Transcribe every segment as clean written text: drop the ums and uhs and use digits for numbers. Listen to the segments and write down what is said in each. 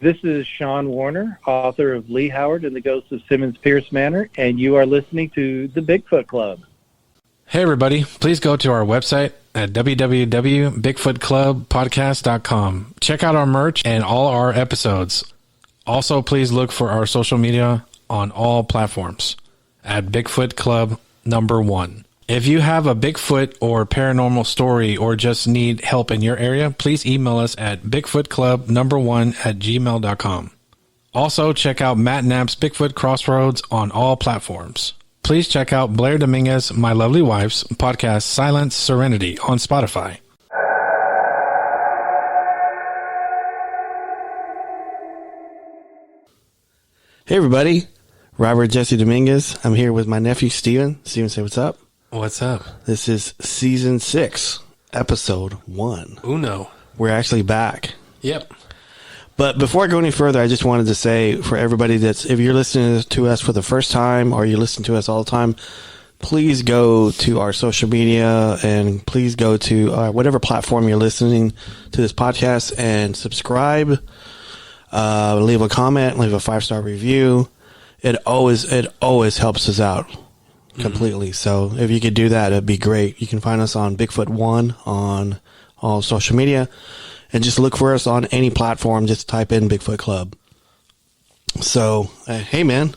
This is Sean Warner, author of Lee Howard and the Ghosts of Simmons Pierce Manor, and you are listening to the Bigfoot Club. Hey, everybody. Please go to our website at www.bigfootclubpodcast.com. Check out our merch and all our episodes. Also, please look for our social media on all platforms at Bigfoot Club #1. If you have a Bigfoot or paranormal story or just need help in your area, please email us at bigfootclub1@gmail.com. Also, check out Matt Knapp's Bigfoot Crossroads on all platforms. Please check out Blair Dominguez, my lovely wife's podcast, Silent Serenity, on Spotify. Hey, everybody. Robert Jesse Dominguez. I'm here with my nephew, Steven. Steven, say what's up. What's up? This is Season 6, Episode 1. Uno. We're actually back. Yep. But before I go any further, I just wanted to say for everybody if you're listening to us for the first time or you listen to us all the time, please go to our social media and please go to whatever platform you're listening to this podcast and subscribe, leave a comment, leave a 5-star review. It always helps us out completely. So if you could do that, it'd be great. You can find us on Bigfoot One on all social media. And just look for us on any platform. Just type in Bigfoot Club. So, hey, man.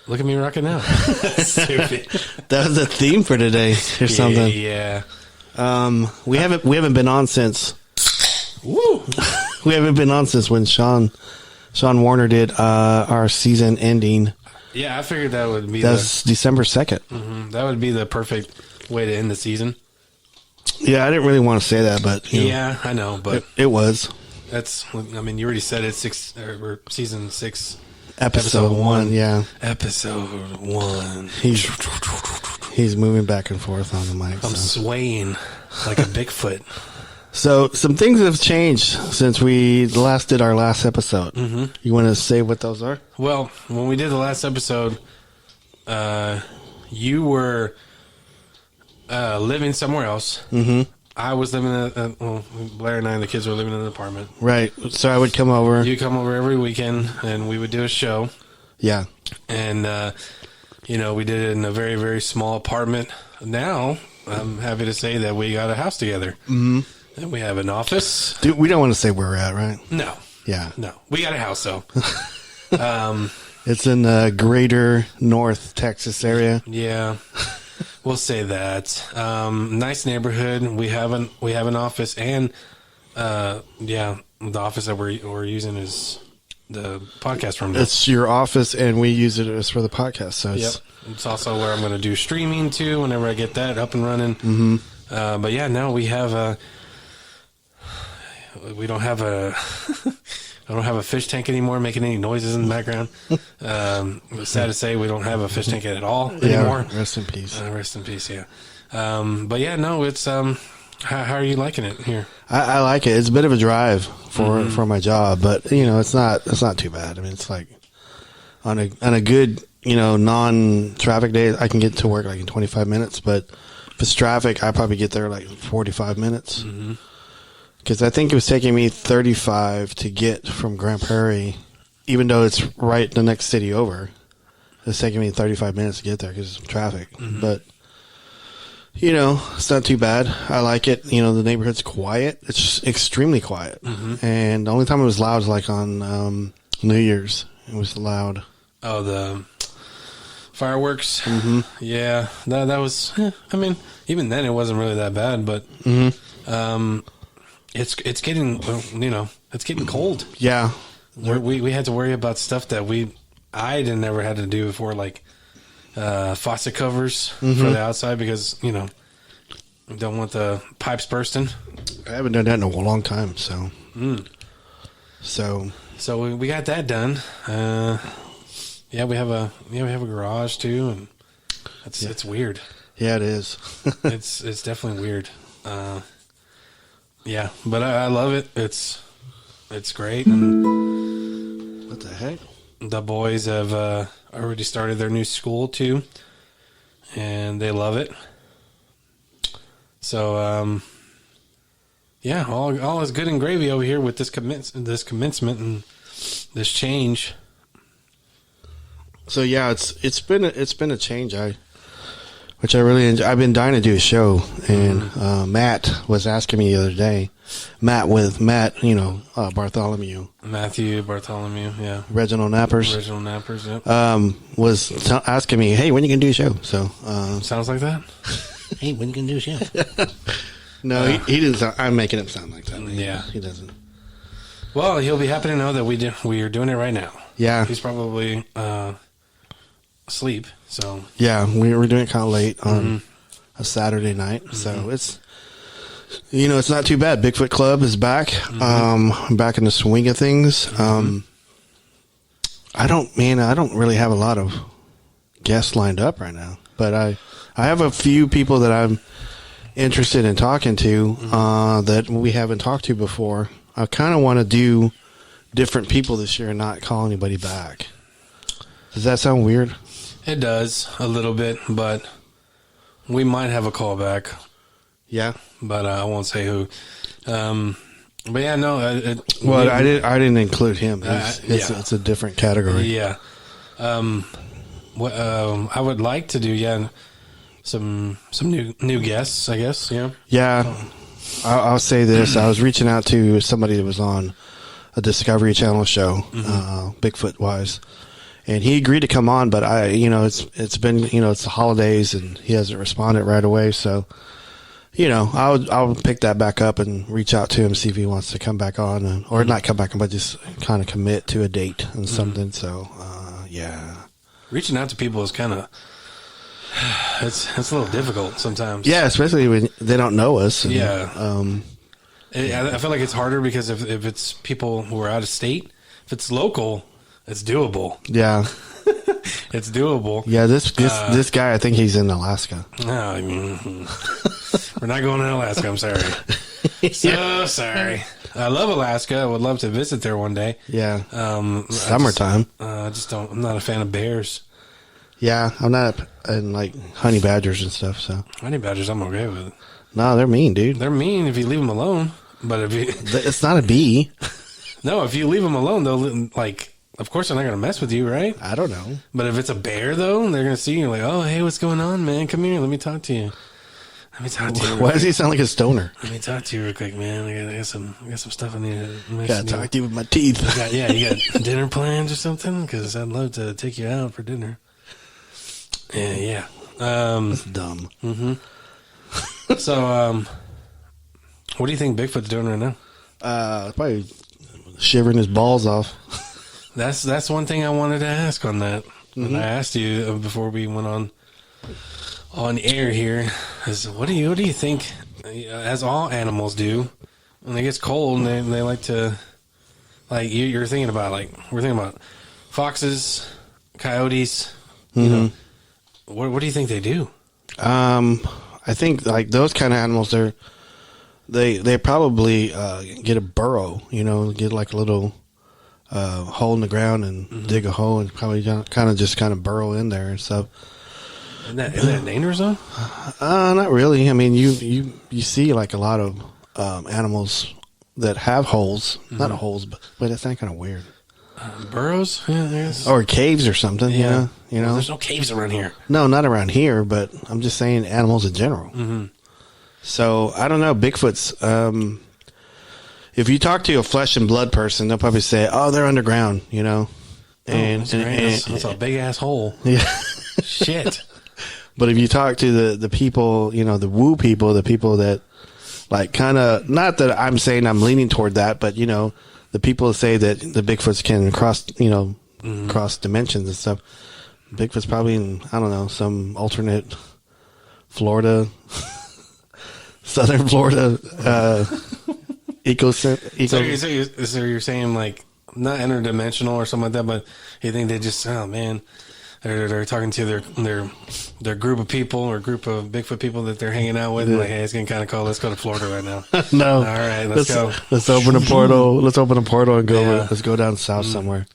Look at me rocking out. Stupid. That was the theme for today or something. Yeah. We haven't been on since. Woo! We haven't been on since when Sean Warner did our season ending. Yeah, I figured that would be. That's December 2nd. Mm-hmm, that would be the perfect way to end the season. Yeah, I didn't really want to say that, but yeah, I know, but it was. That's. I mean, you already said it. Season 6, episode 1. Yeah, episode 1. He's moving back and forth on the mic. I'm swaying like a Bigfoot. So some things have changed since we did our last episode. Mm-hmm. You want to say what those are? Well, when we did the last episode, you were living somewhere else. Mm-hmm. I was living Blair and I and the kids were living in an apartment. Right. So I would come over. You come over every weekend, and we would do a show. Yeah. And, we did it in a very, very small apartment. Now, I'm happy to say that we got a house together. Mm-hmm. And we have an office. Dude, we don't want to say where we're at, right? No. Yeah. No. We got a house, though. It's in the greater North Texas area. Yeah. We'll say that. Nice neighborhood. We have an office, and the office that we're using is the podcast room. It's your office, and we use it as for the podcast. So it's also where I'm going to do streaming too. Whenever I get that up and running. Mm-hmm. But yeah, now we have we don't have a. I don't have a fish tank anymore making any noises in the background. It's sad to say we don't have a fish tank at all anymore. Rest in peace. Rest in peace, yeah. But yeah, no, it's how are you liking it here? I like it. It's a bit of a drive for my job, but it's not too bad. I mean, it's like on a good non-traffic day, I can get to work like in 25 minutes. But if it's traffic, I probably get there like 45 minutes. Mm-hmm. Because I think it was taking me 35 to get from Grand Prairie, even though it's right the next city over. It's taking me 35 minutes to get there because of traffic. Mm-hmm. But, it's not too bad. I like it. The neighborhood's quiet. It's extremely quiet. Mm-hmm. And the only time it was loud was like on New Year's. It was loud. Oh, the fireworks? Mm-hmm. Yeah. That was, I mean, even then it wasn't really that bad, but... Mm-hmm. It's getting it's getting cold. Yeah, we had to worry about stuff that I never had to do before, like faucet covers for the outside because we don't want the pipes bursting. I haven't done that in a long time, so so we got that done. Yeah, we have a garage too, and it's weird. Yeah, it is. It's definitely weird. Yeah, but I love it. It's great. And what the heck? The boys have already started their new school too, and they love it. So, yeah, all is good and gravy over here with this commencement, and this change. So yeah, it's been a change. Which I really enjoy. I've been dying to do a show, and Matt was asking me the other day. Matt, Bartholomew. Matthew Bartholomew, yeah. Original Nappers. Yep. Was asking me, hey, when you gonna do a show? So sounds like that. Hey, when you gonna do a show? No, he didn't. I'm making him sound like that. Yeah, he doesn't. Well, he'll be happy to know that we are doing it right now. Yeah, he's probably asleep. So yeah, we were doing it kind of late on a Saturday night. So it's it's not too bad. Bigfoot Club is back. I'm back in the swing of things. I don't really have a lot of guests lined up right now, but I have a few people that I'm interested in talking to that we haven't talked to before. I kind of want to do different people this year and not call anybody back. Does that sound weird? It does a little bit, but we might have a callback. Yeah, but I won't say who. But yeah, no. I didn't include him. It's a different category. Yeah. I would like to do some new guests, I guess. Yeah. Yeah. I'll say this. I was reaching out to somebody that was on a Discovery Channel show, Bigfoot wise, and he agreed to come on. But it's been it's the holidays, and he hasn't responded right away. So, I'll pick that back up and reach out to him, see if he wants to come back on, or not come back on, but just kind of commit to a date and something. So, yeah. Reaching out to people is kind of it's a little difficult sometimes. Yeah, especially when they don't know us. And, I feel like it's harder because if it's people who are out of state, if it's local, it's doable. Yeah. It's doable. Yeah, this guy, I think he's in Alaska. No, I mean, we're not going to Alaska. I'm sorry. So sorry. I love Alaska. I would love to visit there one day. Yeah. Summertime. I'm not a fan of bears. Yeah, I'm not in like honey badgers and stuff. So honey badgers, I'm okay with. No, they're mean, dude. They're mean if you leave them alone. But if you, it's not a bee. No, if you leave them alone, they'll like. Of course, they're not going to mess with you, right? I don't know. But if it's a bear, though, they're going to see you like, oh, hey, what's going on, man? Come here. Let me talk to you. Why does he sound like a stoner? Let me talk to you real quick, man. I got some stuff I need to gotta talk to you with my teeth. You got dinner plans or something? Because I'd love to take you out for dinner. Yeah. That's dumb. Mm-hmm. So, what do you think Bigfoot's doing right now? Probably shivering his balls off. That's one thing I wanted to ask on that. And I asked you before we went on air here, is what do you think, as all animals do, when it gets cold and they like to, like you're thinking about, like we're thinking about foxes, coyotes, you know, what do you think they do? I think like those kind of animals, they probably get a burrow, get like a little hole in the ground and dig a hole and probably kind of burrow in there and stuff. Isn't that dangerous though? Not really. I mean, you see like a lot of animals that have holes, not holes, but that's not kind of weird. Burrows, yeah, I guess. Or caves or something. Yeah, Well, there's no caves around here. No, not around here. But I'm just saying animals in general. Mm-hmm. So I don't know. Bigfoot's. If you talk to a flesh and blood person, they'll probably say, "Oh, they're underground," And that's a big ass hole. Yeah. Shit. But if you talk to the people, the woo people, the people that like kind of, not that I'm saying I'm leaning toward that, but the people that say that the Bigfoots can cross, cross dimensions and stuff. Bigfoot's probably in, I don't know, some alternate Florida, southern Florida, So you're saying like not interdimensional or something like that, but you think they just, oh man, they're talking to their group of people or group of Bigfoot people that they're hanging out with, and like, hey, it's getting kind of cold. Let's go to Florida right now. No, all right, let's go. Let's open a portal. Let's open a portal and go. Yeah. Let's go down south somewhere.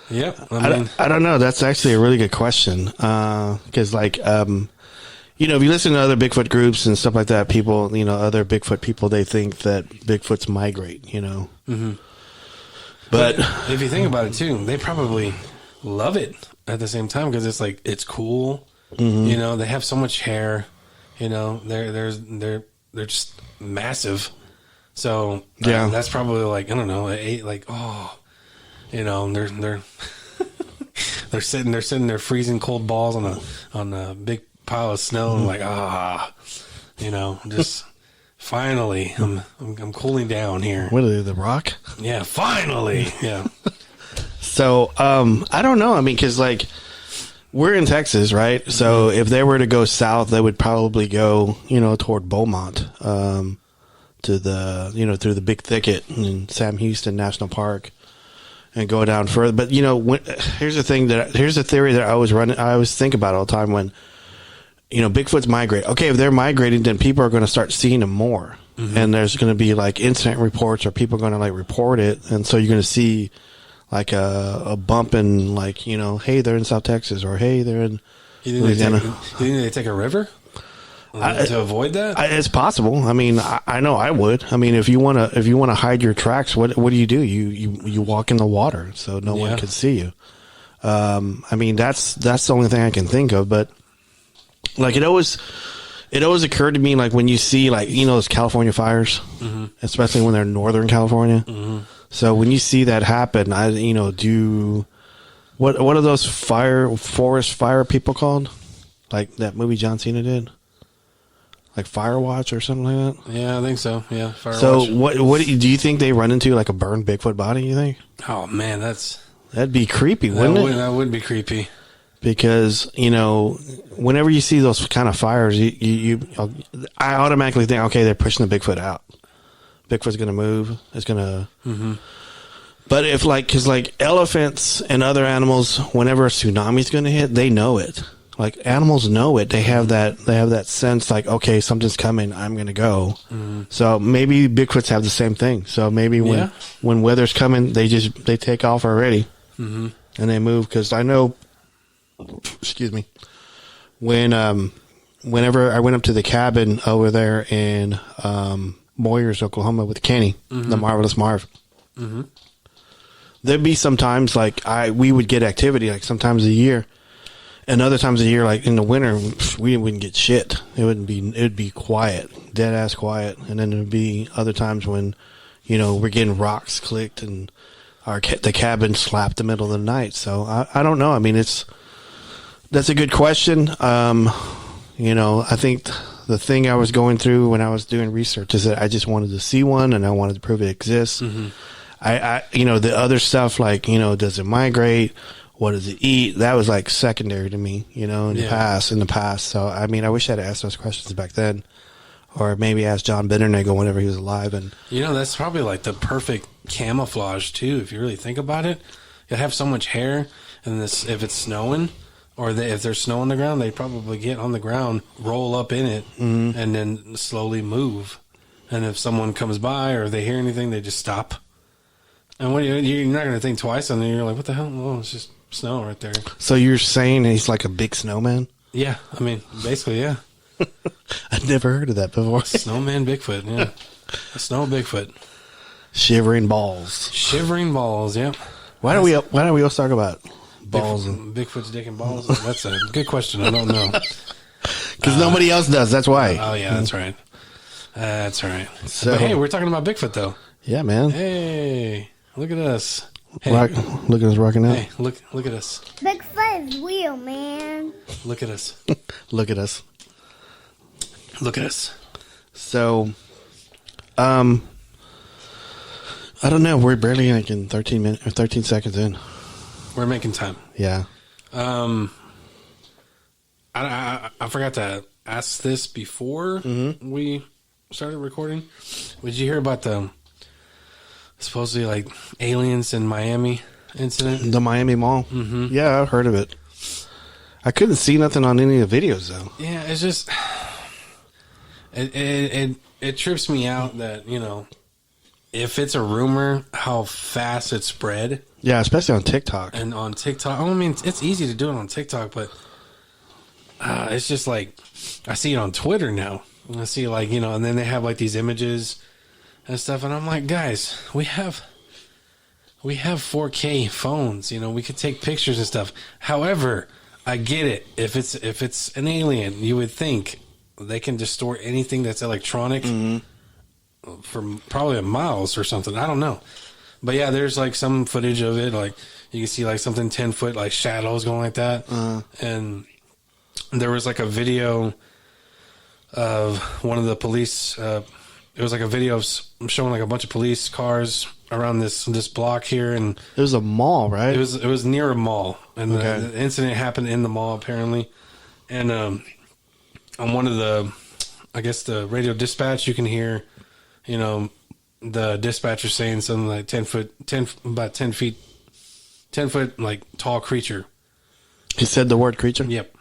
Yep. I don't know. That's actually a really good question. Because like, if you listen to other Bigfoot groups and stuff like that, people, other Bigfoot people, they think that Bigfoots migrate, But if you think about it too, they probably love it at the same time because it's like it's cool. Mm-hmm. You know, they have so much hair. You know, they're just massive. So yeah, that's probably like I don't know, like you know, they're they're sitting there freezing cold balls on a big pile of snow and like you know, just finally I'm cooling down here. What are they, The Rock? Yeah, finally. Yeah. So I don't know. I mean, because like we're in Texas, right? So if they were to go south, they would probably go, you know, toward Beaumont, to the, you know, through the Big Thicket in Sam Houston National Park, and go down further. But you know, here's the theory that I always think about all the time when, you know, Bigfoot's migrate. Okay, if they're migrating, then people are going to start seeing them more, and there's going to be like incident reports, or people are going to like report it, and so you're going to see like a bump in, like, you know, hey, they're in South Texas, or hey, they're in Louisiana. You think they take a river to avoid that? It's possible. I mean, I know I would. I mean, if you want to hide your tracks, what do? You walk in the water so no one can see you. I mean, that's the only thing I can think of. But like it always occurred to me, like when you see, like, you know, those California fires, especially when they're in Northern California. So when you see that happen, what are those forest fire people called? Like that movie John Cena did? Like Firewatch or something like that? Yeah, I think so. Yeah, Firewatch. So what do you think they run into, like a burned Bigfoot body, you think? Oh man, that'd be creepy, wouldn't it? That would be creepy. Because, you know, whenever you see those kind of fires, I automatically think, okay, they're pushing the Bigfoot out. Bigfoot's going to move. It's going to... But if, like, because, like, elephants and other animals, whenever a tsunami's going to hit, they know it. Like, animals know it. They have that sense, like, okay, something's coming, I'm going to go. So maybe Bigfoots have the same thing. So maybe when weather's coming, they take off already. And they move. Because I know... Excuse me. Whenever I went up to the cabin over there in Moyers, Oklahoma, with Kenny, the Marvelous Marv, there'd be sometimes like we would get activity, like sometimes a year, and other times a year, like in the winter, we wouldn't get shit. It'd be quiet, dead ass quiet, and then there'd be other times when, you know, we're getting rocks clicked and the cabin slapped the middle of the night. So I don't know. I mean, that's a good question. You know, I think the thing I was going through when I was doing research is that I just wanted to see one, and I wanted to prove it exists. You know, the other stuff, like, you know, does it migrate? What does it eat? That was like secondary to me, you know, in the past. So, I mean, I wish I'd asked those questions back then, or maybe ask John Bitternagel whenever he was alive. And, you know, that's probably like the perfect camouflage too. If you really think about it, you have so much hair, and if it's snowing, or if there's snow on the ground, they probably get on the ground, roll up in it, and then slowly move. And if someone comes by or they hear anything, they just stop. And you're not going to think twice, and then you're like, what the hell? Oh, it's just snow right there. So you're saying he's like a big snowman? Yeah, I mean, basically, yeah. I've never heard of that before. Snowman Bigfoot, yeah. A snow Bigfoot. Shivering balls. Shivering balls, yeah. Why don't we always talk about balls and Bigfoot's dick and balls? That's a good question. I don't know. Because nobody else does. That's why. Oh yeah, that's right. That's right. So, but hey, we're talking about Bigfoot though. Yeah, man. Hey, look at us. Hey. Look at us rocking out. Hey, look at us. Bigfoot is real, man. Look at us. Look at us. Look at us. So, I don't know. We're barely like in 13 seconds in. We're making time. Yeah. I forgot to ask this before we started recording. Did you hear about the supposedly like aliens in Miami incident? The Miami Mall? Mm-hmm. Yeah, I've heard of it. I couldn't see nothing on any of the videos though. Yeah, it's just it trips me out that, you know, if it's a rumor, how fast it spread. Yeah, especially on TikTok. And on TikTok, I mean, it's easy to do it on TikTok, but it's just like, I see it on Twitter now. I see, like, you know, and then they have like these images and stuff, and I'm like, guys, we have we have 4K phones. You know, we could take pictures and stuff. However, I get it. If it's an alien, you would think they can distort anything that's electronic for probably miles or something. I don't know. But yeah, there's like some footage of it. Like you can see like something 10 foot, like shadows going like that. And there was like a video of one of the police. It was like a video of showing like a bunch of police cars around this block here, and it was a mall, right? It was near a mall, and the incident happened in the mall apparently. And on one of the, I guess the radio dispatch, you can hear, you know, the dispatcher saying something like 10 foot like tall creature. He said the word creature. Yep.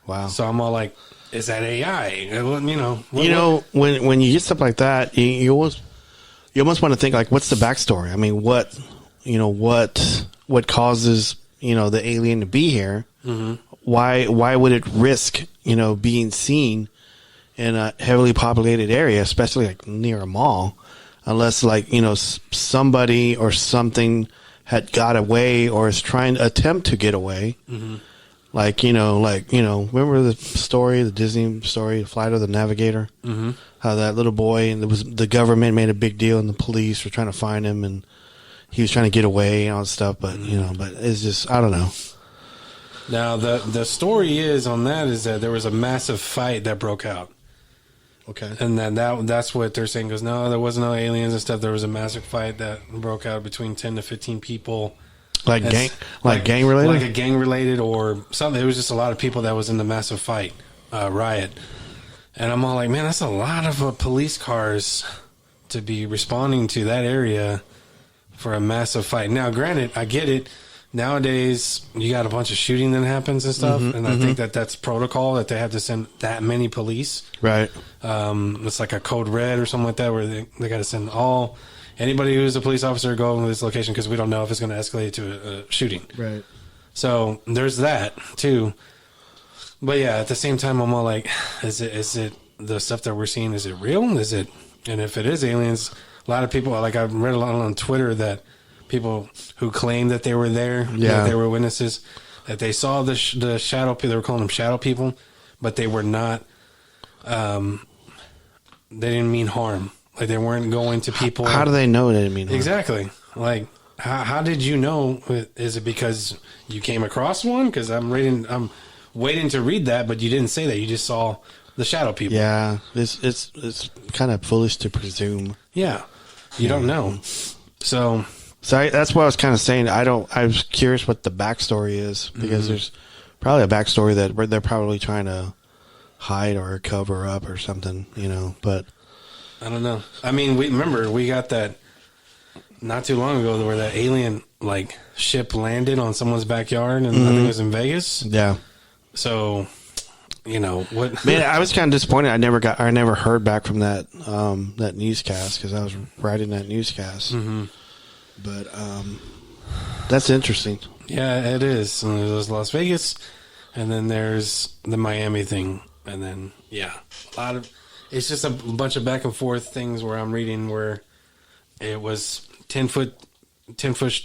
Wow. So I'm all like, is that AI? You know, when you get stuff like that, you almost want to think like, what's the backstory? I mean, what causes, you know, the alien to be here? Mm-hmm. Why would it risk, you know, being seen in a heavily populated area, especially like near a mall, unless like, you know, somebody or something had got away or is trying to attempt to get away. Mm-hmm. Like, you know, remember the story, the Disney story, Flight of the Navigator? Mm-hmm. How that little boy, and the government made a big deal, and the police were trying to find him, and he was trying to get away and all that stuff. But, you know, but it's just, I don't know. Now, the story is on that is that there was a massive fight that broke out. Okay. And then that's what they're saying, goes, no, there wasn't no aliens and stuff. There was a massive fight that broke out between 10 to 15 people. Like gang related? Like a gang related or something. It was just a lot of people that was in the massive fight, riot. And I'm all like, man, that's a lot of police cars to be responding to that area for a massive fight. Now, granted, I get it. Nowadays, you got a bunch of shooting that happens and stuff. And I think that's protocol that they have to send that many police. Right. It's like a code red or something like that where they got to send anybody who's a police officer go to this location because we don't know if it's going to escalate to a shooting. Right. So there's that too. But yeah, at the same time, I'm all like, is it the stuff that we're seeing? Is it real? And if it is aliens, a lot of people, like I've read a lot on Twitter that people who claim that they were there, that they were witnesses, that they saw the shadow people. They were calling them shadow people, but they were not. They didn't mean harm. Like they weren't going to people. How do they know they didn't mean harm? Exactly. Like how did you know? Is it because you came across one? Because I'm waiting to read that, but you didn't say that. You just saw the shadow people. Yeah, it's kind of foolish to presume. Yeah, you don't know. So that's what I was kind of saying. I was curious what the backstory is because there's probably a backstory that they're probably trying to hide or cover up or something, you know. But I don't know. I mean, we got that not too long ago where that alien like ship landed on someone's backyard, and I think it was in Vegas. Yeah. So, you know what? Man, I was kind of disappointed. I never heard back from that newscast because I was writing that newscast. Mm-hmm. But that's interesting. Yeah, it is. And there's Las Vegas, and then there's the Miami thing, and then a lot of. It's just a bunch of back and forth things where I'm reading where it was 10 foot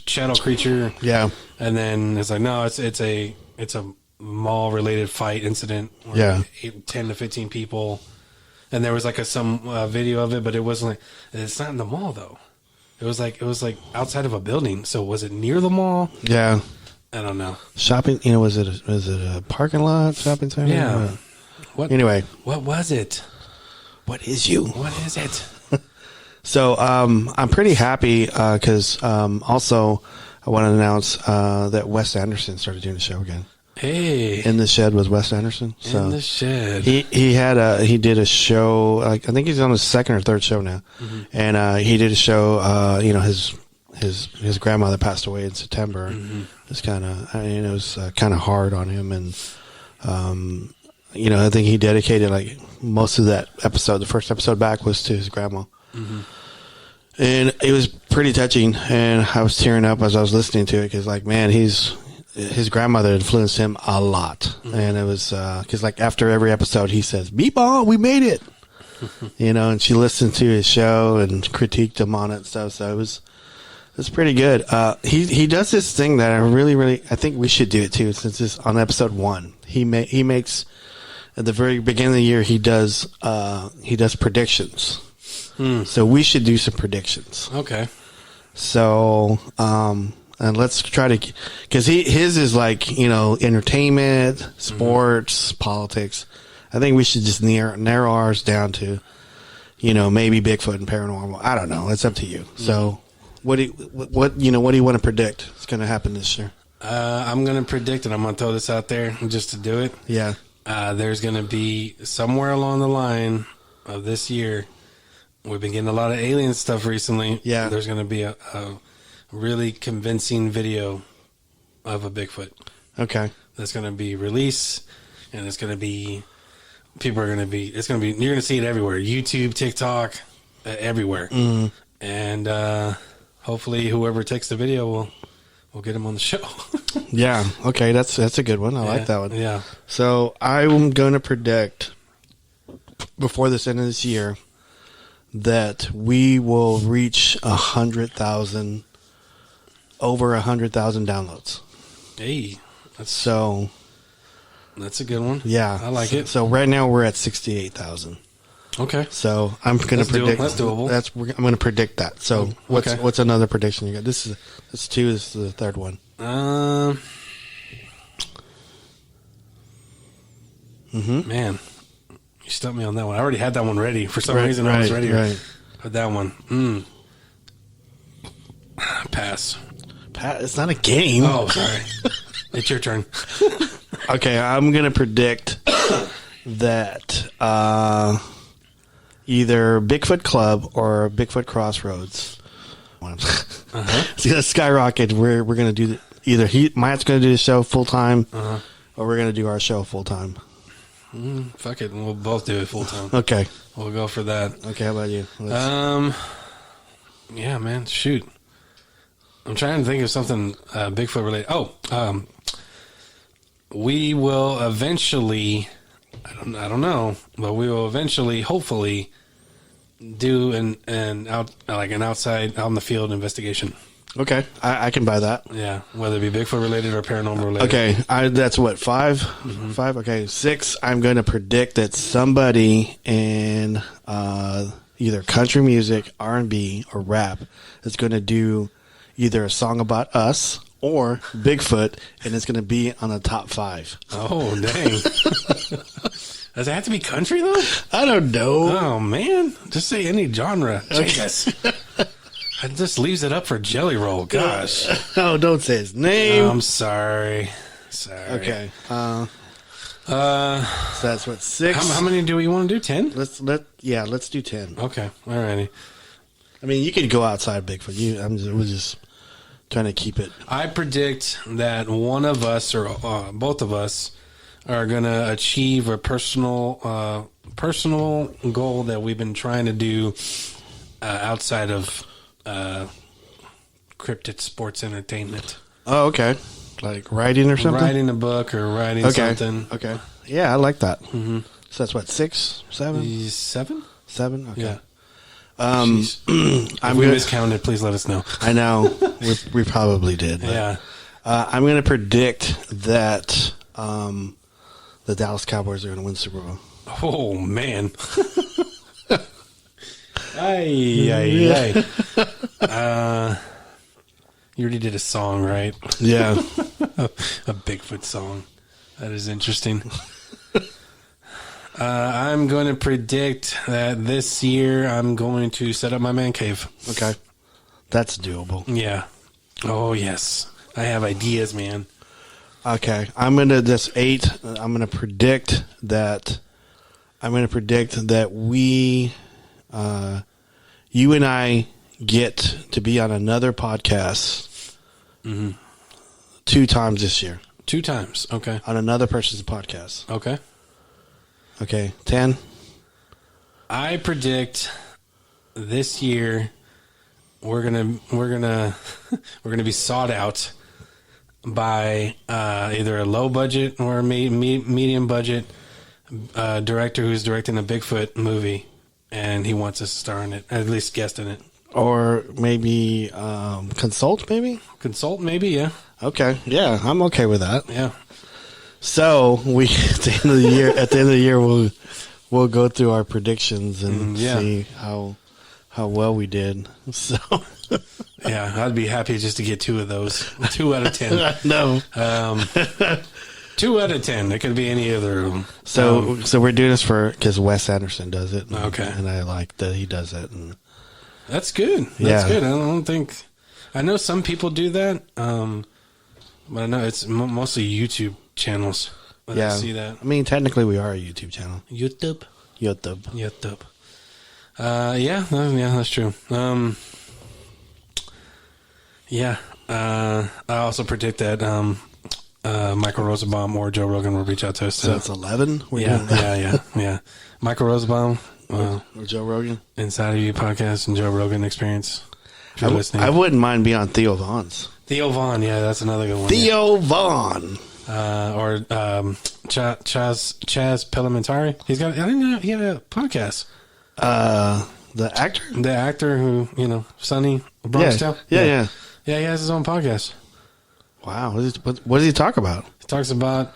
shadow creature. Yeah. And then it's like, no, it's a mall related fight incident. Yeah. 10 to 15 people. And there was like some video of it, but it wasn't like, it's not in the mall though. It was like outside of a building. So was it near the mall? Yeah. I don't know. Shopping, you know, was it a parking lot shopping center? Yeah. Anyway. What was it? What is you? What is it? So I'm pretty happy because also I want to announce that Wes Anderson started doing the show again. Hey, In the Shed was Wes Anderson. So In the Shed. He did a show. Like I think he's on his second or third show now, and he did a show. You know, his grandmother passed away in September. It's kind of it was kind of hard on him, and you know, I think he dedicated like most of that episode. The first episode back was to his grandma. And it was pretty touching, and I was tearing up as I was listening to it because, like, man, his grandmother influenced him a lot, and it was because, like, after every episode, he says, "Meatball, we made it," you know, and she listened to his show and critiqued him on it and stuff. So it It's pretty good. He does this thing that I think we should do it too. Since it's on episode 1, he makes at the very beginning of the year he does predictions. So we should do some predictions. Okay. So and let's try to, because his is like entertainment, sports, politics. I think we should just narrow ours down to maybe Bigfoot and paranormal. I don't know. It's up to you. So. What do you want to predict is going to happen this year? I'm going to predict, and I'm going to throw this out there just to do it. Yeah. There's going to be somewhere along the line of this year. We've been getting a lot of alien stuff recently. Yeah. There's going to be a really convincing video of a Bigfoot. Okay. That's going to be released, and it's going to be you're going to see it everywhere. YouTube, TikTok, everywhere. Mm. And hopefully whoever takes the video will get him on the show. Yeah. Okay. That's a good one. I like that one. Yeah. So I'm going to predict before this end of this year that we will reach 100,000, over 100,000 downloads. Hey, that's a good one. Yeah. I like it. So right now we're at 68,000. Okay. So I'm going to predict. That's doable. I'm going to predict that. So what's another prediction you got? This is 2. This is the third one. Man, you stumped me on that one. I already had that one ready. For some reason, I was ready for that one. Pass. It's not a game. Oh, sorry. It's your turn. Okay, I'm going to predict that either Bigfoot Club or Bigfoot Crossroads. It's going to skyrocket. We're going to do either Matt's going to do the show full time, or we're going to do our show full time. Fuck it, we'll both do it full time. Okay, we'll go for that. Okay, how about you? Yeah, man. Shoot, I'm trying to think of something Bigfoot related. We will eventually. I don't know, but we will eventually, hopefully, do an outside out in the field investigation. Okay, I can buy that. Yeah, whether it be Bigfoot related or paranormal related. Okay, that's what 5. 5. Okay, 6. I'm going to predict that somebody in either country music, R&B, or rap is going to do either a song about us or Bigfoot, and it's going to be on the top 5. Oh, dang. Does it have to be country, though? I don't know. Oh, man. Just say any genre. Yes. It just leaves it up for Jelly Roll. Gosh. Oh, don't say his name. I'm sorry. Okay. So that's what, 6? How many do we want to do? 10? Let's do 10. Okay. Alrighty. I mean, you could go outside Bigfoot. We're just trying to keep it. I predict that one of us or both of us are going to achieve a personal goal that we've been trying to do outside of cryptid sports entertainment. Oh, okay. Like writing or something? Writing a book or writing something. Okay. Yeah, I like that. Mm-hmm. So that's what, 6, 7? 7? 7? Okay. Yeah. If we miscounted, please let us know. I know. we probably did. But, yeah. I'm going to predict that the Dallas Cowboys are going to win the Super Bowl. Oh, man. Ay. You already did a song, right? Yeah. A Bigfoot song. That is interesting. I'm going to predict that this year I'm going to set up my man cave. Okay. That's doable. Yeah. Oh, yes. I have ideas, man. Okay. I'm going to, this 8, I'm going to predict that we, you and I get to be on another podcast 2 times this year. 2 times. Okay. On another person's podcast. Okay. Okay. 10. I predict this year we're gonna be sought out by either a low budget or a medium budget director who's directing a Bigfoot movie, and he wants us to star in it, at least guest in it. Or maybe consult, maybe? Consult, maybe, yeah. Okay. Yeah, I'm okay with that. Yeah. So we at the end of the year we'll go through our predictions and see how well we did. So yeah, I'd be happy just to get 2 of those. 2 out of 10. No. 2 out of 10. It could be any other of them. So we're doing this because Wes Anderson does it. Okay. And I like that he does it. And that's good. That's good. I don't think. I know some people do that, but I know it's mostly YouTube channels. I see that. I mean, technically, we are a YouTube channel. YouTube. Yeah, that's true. I also predict that Michael Rosenbaum or Joe Rogan will reach out to us. So it's 11? Yeah. Michael Rosenbaum. Or Joe Rogan? Inside of You podcast and Joe Rogan Experience. If you're listening. I wouldn't mind being on Theo Vaughn's. Theo Vaughn, yeah, that's another good one. Theo Vaughn. Or Chaz Pilamentari. I didn't know he had a podcast. The actor? The actor who, Sonny Bronx Tale? Yeah, he has his own podcast. Wow. What does he talk about? He talks about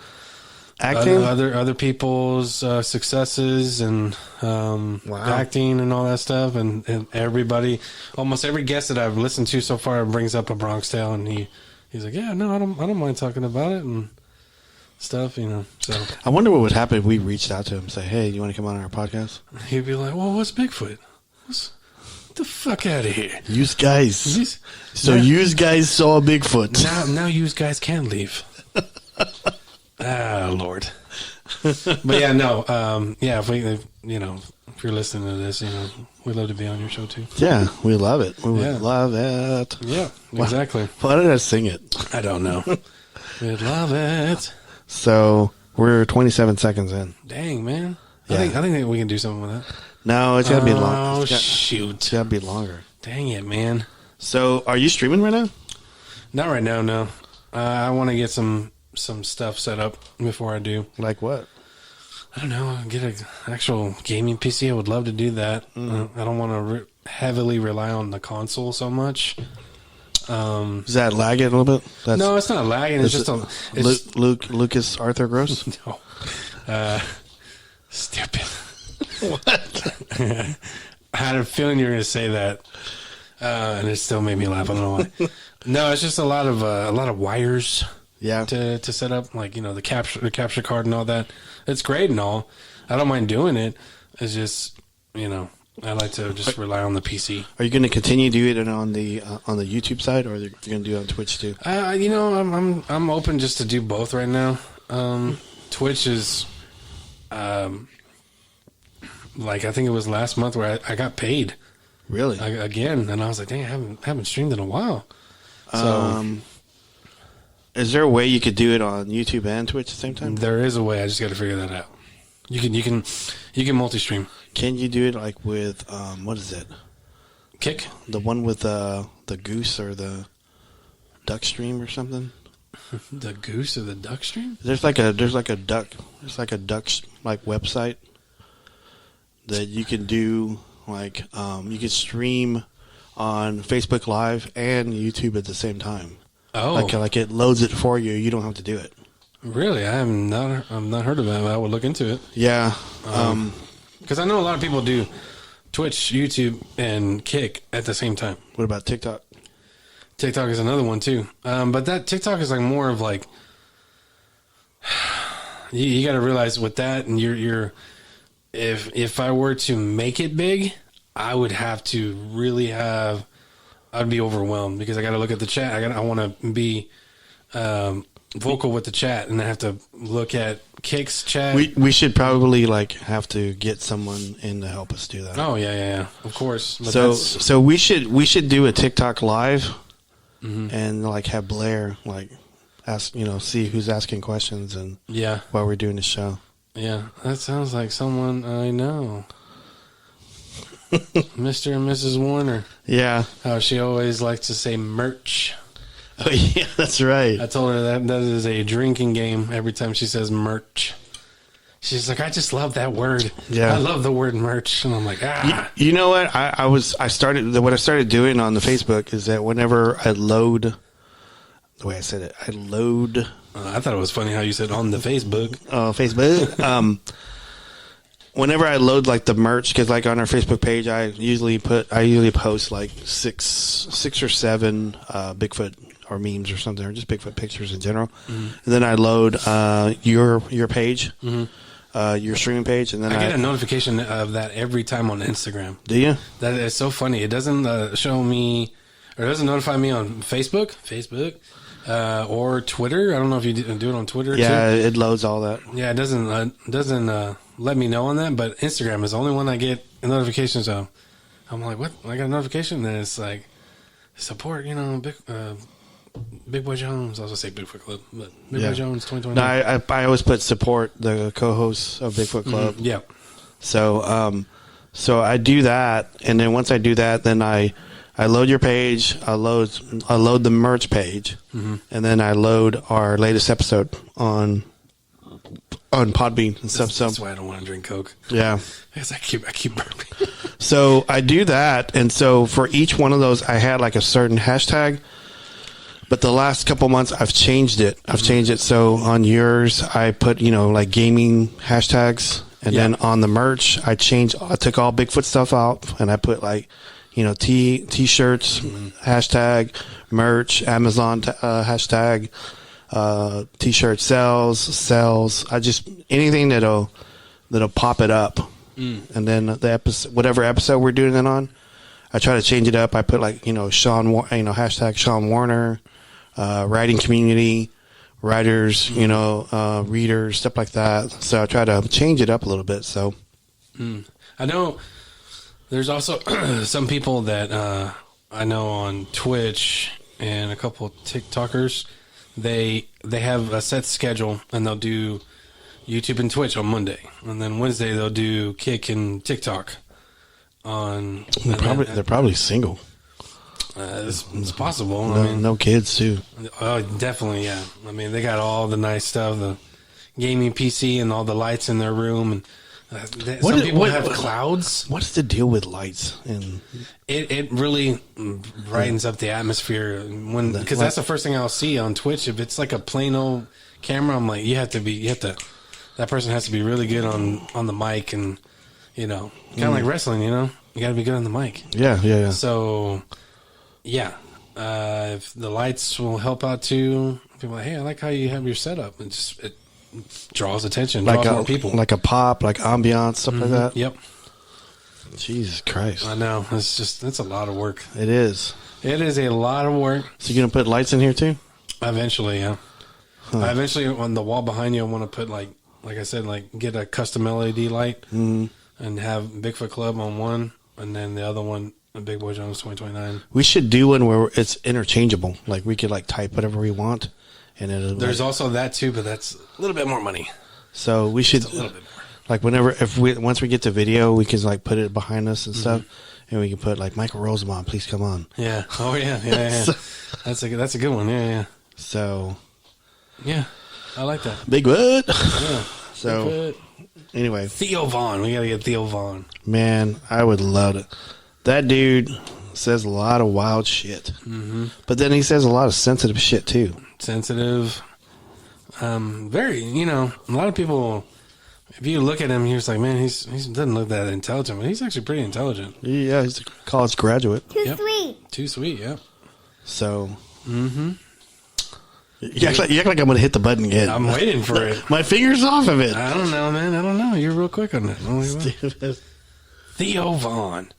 acting? Other people's successes and acting and all that stuff. And everybody, almost every guest that I've listened to so far brings up a Bronx Tale. And he's like, yeah, no, I don't mind talking about it and stuff, So I wonder what would happen if we reached out to him and say, hey, you want to come on our podcast? He'd be like, well, what's Bigfoot? Get the fuck out of here. You guys. You guys saw Bigfoot. Now you guys can leave. Lord. But yeah, no. If you're listening to this, we'd love to be on your show too. Yeah, we love it. We would love it. Yeah, exactly. Why did I sing it? I don't know. We'd love it. So we're 27 seconds in. Dang, man. Yeah. I think we can do something with that. No, it's got to be long. Oh, shoot. It's got to be longer. Dang it, man. So are you streaming right now? Not right now, no. I want to get some stuff set up before I do. Like what? I don't know. Get an actual gaming PC. I would love to do that. I don't want to heavily rely on the console so much. Is that lagging a little bit? No, it's not lagging. It's just Lucas Arthur Gross? No. Stupid. What? I had a feeling you were going to say that, and it still made me laugh. I don't know why. No, it's just a lot of wires. Yeah. To set up, like, the capture card and all that. It's great and all. I don't mind doing it. It's just, I like to just rely on the PC. Are you going to continue doing it on the YouTube side, or are you going to do it on Twitch too? I'm open just to do both right now. Twitch is, like, I think it was last month where I got paid. Really? Again, and I was like, dang, I haven't streamed in a while. So, is there a way you could do it on YouTube and Twitch at the same time? There is a way. I just got to figure that out. You can multi-stream. Can you do it like with what is it? Kick? The one with the goose or the duck stream or something? The goose or the duck stream? There's like a duck like website that you can do, like you can stream on Facebook Live and YouTube at the same time. Oh, like it loads it for you. You don't have to do it. Really? I've not heard of that. I would look into it. Yeah, because I know a lot of people do Twitch, YouTube, and Kick at the same time. What about TikTok? TikTok is another one too. But that TikTok is like more of like you got to realize with that, and you're if I were to make it big, I would have to really have. I'd be overwhelmed because I got to look at the chat. I want to be vocal with the chat, and I have to look at Kick's chat. We should probably have to get someone in to help us do that. Oh yeah, of course. But so we should do a TikTok live, and have Blair ask see who's asking questions and while we're doing the show. Yeah, that sounds like someone I know. Mr. and Mrs. Warner. Yeah. How she always likes to say merch. Oh, yeah, that's right. I told her that is a drinking game every time she says merch. She's like, I just love that word. Yeah. I love the word merch. And I'm like, You know what? What I started doing on the Facebook is that whenever I load, the way I said it, I load. I thought it was funny how you said on the Facebook. Facebook. Whenever I load like the merch, because like on our Facebook page, I usually post like six or seven Bigfoot or memes or something, or just Bigfoot pictures in general. Mm-hmm. And then I load your page, your streaming page, and then I get a notification of that every time on Instagram. Do you? That is so funny. It doesn't show me, or it doesn't notify me on Facebook, or Twitter. I don't know if you do it on Twitter. Yeah, too. It loads all that. Yeah, it doesn't let me know on that, but Instagram is the only one I get notifications of. I'm like, what? I got a notification, and it's like support, Big Boy Jones. I was gonna say Bigfoot Club, but Big Boy Jones 2029. No, I always put support the co-hosts of Bigfoot Club. Mm-hmm. Yeah. So I do that, and then once I do that, then I load your page. I load the merch page, and then I load our latest episode on Podbean and stuff. That's why I don't want to drink Coke. Yeah, because I keep burping. So I do that, and so for each one of those, I had like a certain hashtag. But the last couple months, I've changed it. So on yours, I put like gaming hashtags, and then on the merch, I took all Bigfoot stuff out, and I put like t-shirts, hashtag merch, Amazon hashtag. T-shirt sells. I just anything that'll pop it up, and then the episode, whatever episode we're doing it on, I try to change it up. I put like hashtag Sean Warner, writing community, writers, readers, stuff like that. So I try to change it up a little bit. So I know there's also some people that I know on Twitch and a couple of TikTokers. They have a set schedule, and they'll do YouTube and Twitch on Monday, and then Wednesday they'll do Kick and TikTok. They're probably single. It's possible. No kids too. Oh, definitely, yeah. I mean, they got all the nice stuff, the gaming PC, and all the lights in their room, and some people have clouds. What's the deal with lights? And it really brightens up the atmosphere because that's the first thing I'll see on Twitch. If it's like a plain old camera, I'm like, that person has to be really good on the mic, and kind of like wrestling. You got to be good on the mic. Yeah. So, if the lights will help out too, people are like, hey, I like how you have your setup. It draws attention, draws more people. Like a pop, like ambiance, stuff like that. Yep. Jesus Christ. I know. It's a lot of work. It is. It is a lot of work. So you're going to put lights in here too? Eventually, yeah. Eventually, on the wall behind you, I want to put like I said, get a custom LED light and have Bigfoot Club on one, and then the other one, Big Boy Jones 2029. We should do one where it's interchangeable. Like we could type whatever we want. And there's also that too, but that's a little bit more money. So we should, a little bit more. once we get to video, we can put it behind us and stuff, and we can put Michael Rosenbaum, please come on. Yeah. Oh yeah. So, that's a good one. Yeah. So, yeah, I like that. Bigfoot. Yeah. So, Bigfoot. Anyway, Theo Vaughn. We gotta get Theo Vaughn. Man, I would love it. That dude says a lot of wild shit, but then he says a lot of sensitive shit too. Sensitive, very. A lot of people. If you look at him, he's like, man, he doesn't look that intelligent, but he's actually pretty intelligent. Yeah, he's a college graduate. Too sweet. Yeah. So, you act like I'm going to hit the button again. I'm waiting for it. My finger's off of it. I don't know, man. I don't know. You're real quick on that. Theo Vaughn.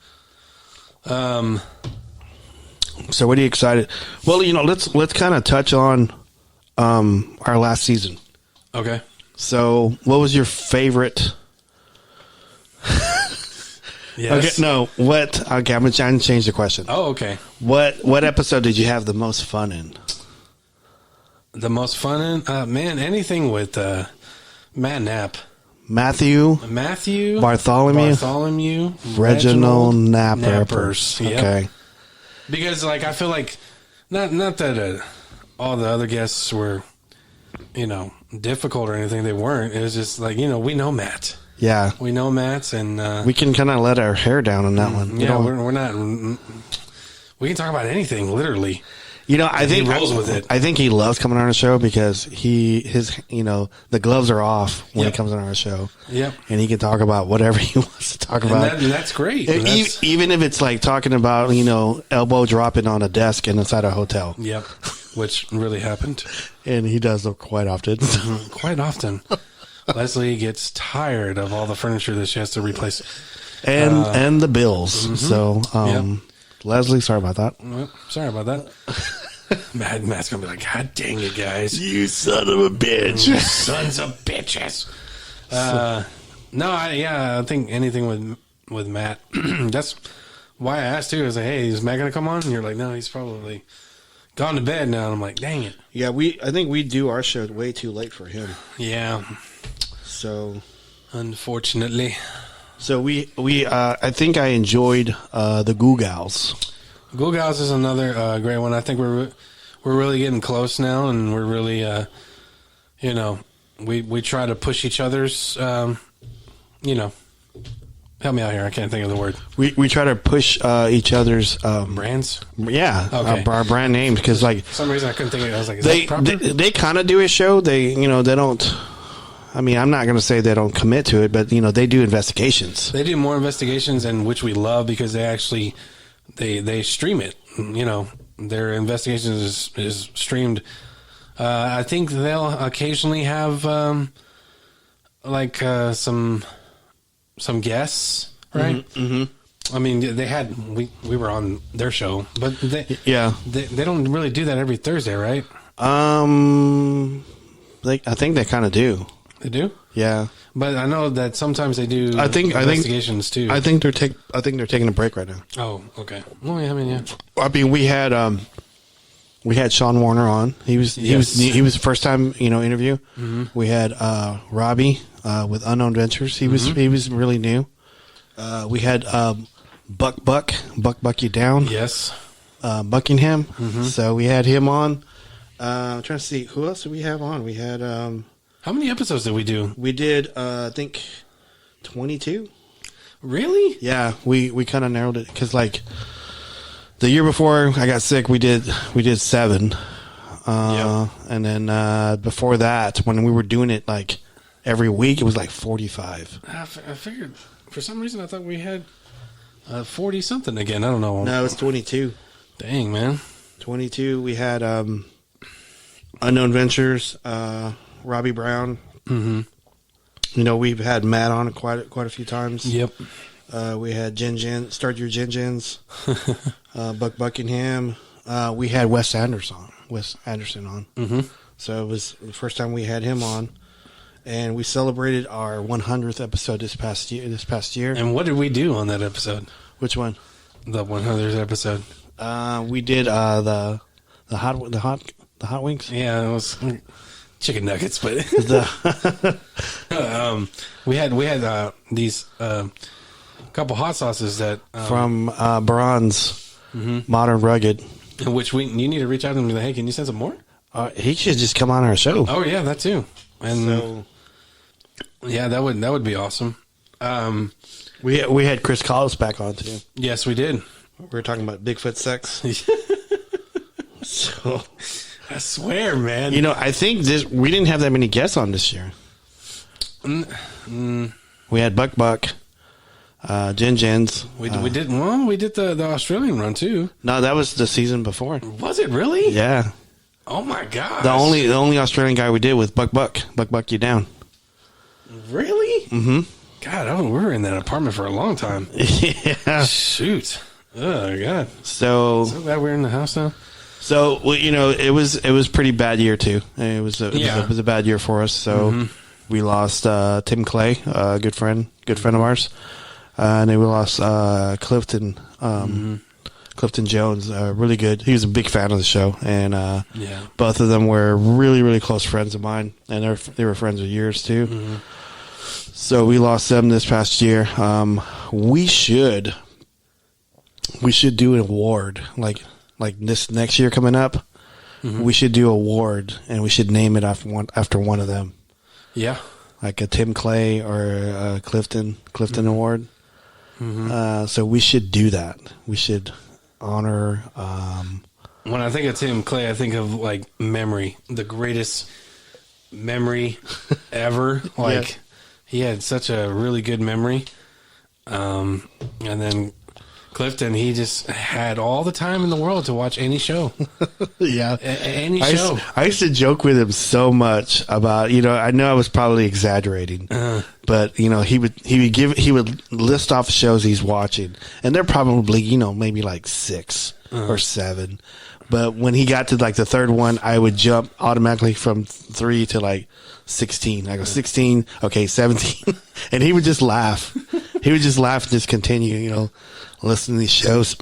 So what are you excited? Well, let's kind of touch on our last season. Okay. So, what was your favorite? Yes. Okay, no. What? Okay, I'm trying to change the question. Oh, okay. What episode did you have the most fun in? The most fun in? Man, anything with Matt Knapp. Matthew, Bartholomew, Reginald Nappers. Yep. Okay. Because I feel like not that all the other guests were difficult or anything. They weren't. It was just like, we know Matt. Yeah. We know Matt's, and we can kind of let our hair down on that one. Yeah, we're not. We can talk about anything, literally. I think he rolls with it. I think he loves coming on our show because the gloves are off when he comes on our show. Yep. And he can talk about whatever he wants to talk about. And that's great. Even if it's like talking about, elbow dropping on a desk inside a hotel. Yep. Which really happened. And he does them quite often. Quite often. Leslie gets tired of all the furniture that she has to replace. And the bills. Mm-hmm. So, yep. Leslie, sorry about that. Well, sorry about that. Matt's going to be like, God dang it, guys. You son of a bitch. You sons of bitches. I think anything with Matt. That's why I asked, too. I was like, hey, is Matt going to come on? And you're like, no, he's probably gone to bed now. And I'm like, dang it. Yeah, I think we do our show way too late for him. Yeah. So. Unfortunately. So I think I enjoyed the Goo Gals. Goo Gals is another great one. I think we're really getting close now, and we're really, we try to push each other's, help me out here. I can't think of the word. We try to push each other's brands. Yeah, okay. Our brand names because like for some reason I couldn't think of it. I was like, is that proper? They kind of do a show. They they don't. I mean, I'm not going to say they don't commit to it, but they do investigations. They do more investigations, and which we love because they actually they stream it. Their investigations is streamed. I think they'll occasionally have some guests, right? Mm-hmm. I mean, they had we were on their show, but they don't really do that every Thursday, right? I think they kind of do. They do? Yeah. But I know that sometimes they do investigations too. I think they're taking a break right now. Oh, okay. Well, yeah, I mean, yeah. I mean, we had Sean Warner on. He was the first time interview. Mm-hmm. We had Robbie with Unknown Ventures. He was really new. We had Buck You Down. Yes. Buckingham. Mm-hmm. So we had him on. I'm trying to see who else did we have on. We had how many episodes did we do? We did I think 22. Really? Yeah, we kind of narrowed it because like the year before I got sick, we did 7, and then before that, when we were doing it like every week, it was like 45. I figured for some reason I thought we had 40 something again. I don't know. No, it's 22. Dang, man. 22. We had Unknown Ventures, Robbie Brown. Mm-hmm. We've had Matt on quite a few times. Yep. We had Start Your Gins, Buck Buckingham. We had Wes Anderson on. Mm-hmm. So it was the first time we had him on, and we celebrated our 100th episode this past year. And what did we do on that episode? Which one? The 100th episode. We did the hot wings. Yeah, it was chicken nuggets, but we had these couple hot sauces that from Bronze Modern Rugged, which you need to reach out to him and be like, hey, can you send some more? He should just come on our show. Oh yeah, that too. And yeah, that would be awesome. We had Chris Collis back on too. Yes, we did. We were talking about Bigfoot sex. So I swear, man. I think we didn't have that many guests on this year. We had Buck, Jins. We did the Australian run too. No, that was the season before. Was it really? Yeah. Oh my god. The only Australian guy we did was Buck You Down. Really? Mm-hmm. God, we were in that apartment for a long time. Yeah. Shoot. Oh god. So glad we're in the house now. So it was pretty bad year too. It was a bad year for us. So we lost Tim Clay, a good friend of ours, and then we lost Clifton Jones, really good. He was a big fan of the show, and both of them were really, really close friends of mine, and they were friends of yours too. Mm-hmm. So we lost them this past year. We should do an award like this next year coming up. we should do a award, and we should name it after one of them. Yeah. Like a Tim Clay or a Clifton Award. So we should do that. We should honor. When I think of Tim Clay, I think of like memory, the greatest memory ever. Like he had such a really good memory. And then Clifton, he just had all the time in the world to watch any show. Yeah. Any show. I used to joke with him so much about, I know I was probably exaggerating, but he would list off shows he's watching, and they're probably, maybe like 6 or 7. But when he got to like the third one, I would jump automatically from 3 to like 16. I go 16, okay, 17. And he would just laugh. He would just laugh and just continue, listening to these shows.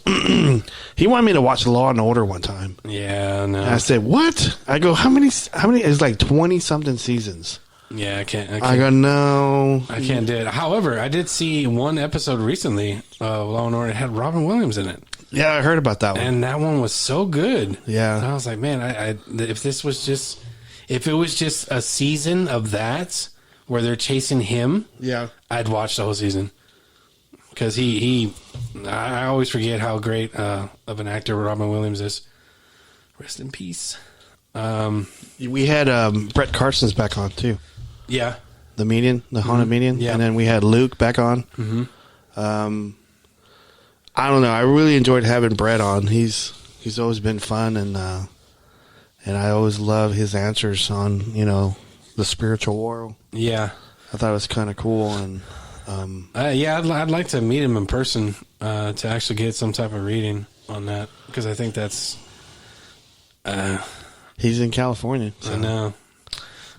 He wanted me to watch Law and Order one time. Yeah, no. And I said, what? I go, how many? It's like 20 something seasons. Yeah, I can't. I go, no. I can't do it. However, I did see one episode recently, Law and Order, it had Robin Williams in it. Yeah, I heard about that one. And that one was so good. Yeah. And I was like, man, if it was just a season of that where they're chasing him, I'd watch the whole season. Because I always forget how great of an actor Robin Williams is. Rest in peace. We had Brett Carson's back on too. Yeah. The Haunted Median. Yeah. And then we had Luke back on. Mm-hmm. I don't know. I really enjoyed having Brett on. He's always been fun, and I always love his answers on the spiritual world. Yeah, I thought it was kind of cool, and I'd like to meet him in person to actually get some type of reading on that, because I think that's he's in California. So I know.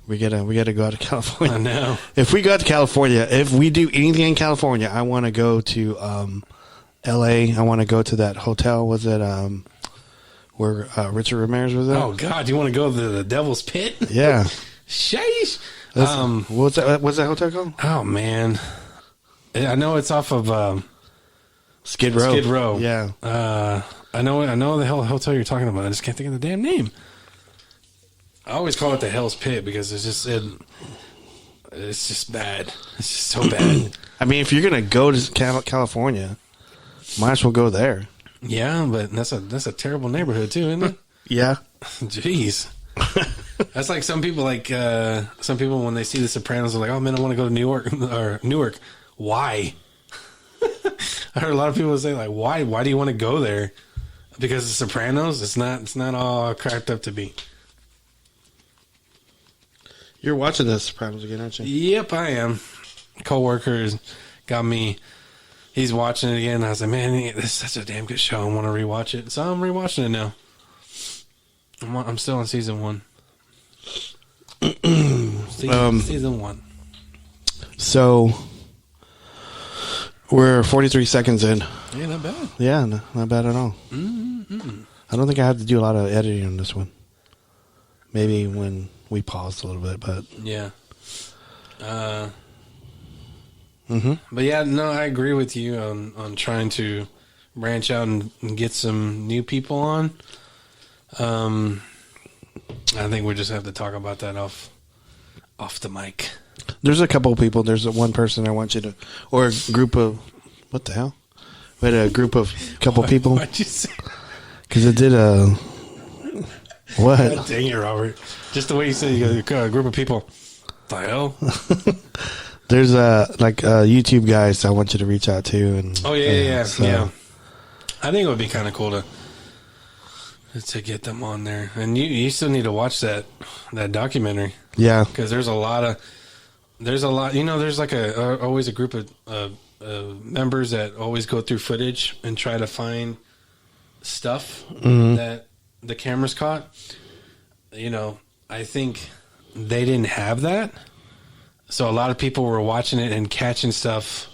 We gotta go out to California. I know. If we go out to California, if we do anything in California, I want to go to L.A. I want to go to that hotel. Was it where Richard Ramirez was at? Oh God, you want to go to the Devil's Pit? Yeah. Sheesh. What's that hotel called? Oh man, I know it's off of Skid Row. Skid Row. Yeah. I know the hell hotel you're talking about. I just can't think of the damn name. I always call it the Hell's Pit because it's just bad. It's just so bad. I mean, if you're gonna go to California, might as well go there. Yeah, but that's a terrible neighborhood too, isn't it? Yeah. Jeez. That's like some people when they see The Sopranos are like, oh man, I want to go to Newark. Why? I heard a lot of people say like, why do you want to go there? Because The Sopranos, it's not all cracked up to be. You're watching The Sopranos again, aren't you? Yep, I am. Coworkers got me. He's watching it again. I was like, man, this is such a damn good show. I want to rewatch it. So I'm rewatching it now. I'm still on season 1. Season 1. So we're 43 seconds in. Yeah, not bad. Yeah, not bad at all. Mm-hmm. I don't think I have to do a lot of editing on this one. Maybe when we paused a little bit, but yeah. But yeah, no, I agree with you on trying to branch out and get some new people on. I think we just have to talk about that off the mic. There's a couple of people. There's one person I want you to, or a group of, what the hell? We had a group of couple people. What'd you say? Because it did a, what? God dang it, Robert. Just the way you said you got a group of people. The hell? There's YouTube guys I want you to reach out to. And oh, yeah. So. Yeah. I think it would be kind of cool to get them on there. And you still need to watch that documentary. Yeah. Because there's a lot, there's like always a group of members that always go through footage and try to find stuff that the cameras caught. I think they didn't have that. So a lot of people were watching it and catching stuff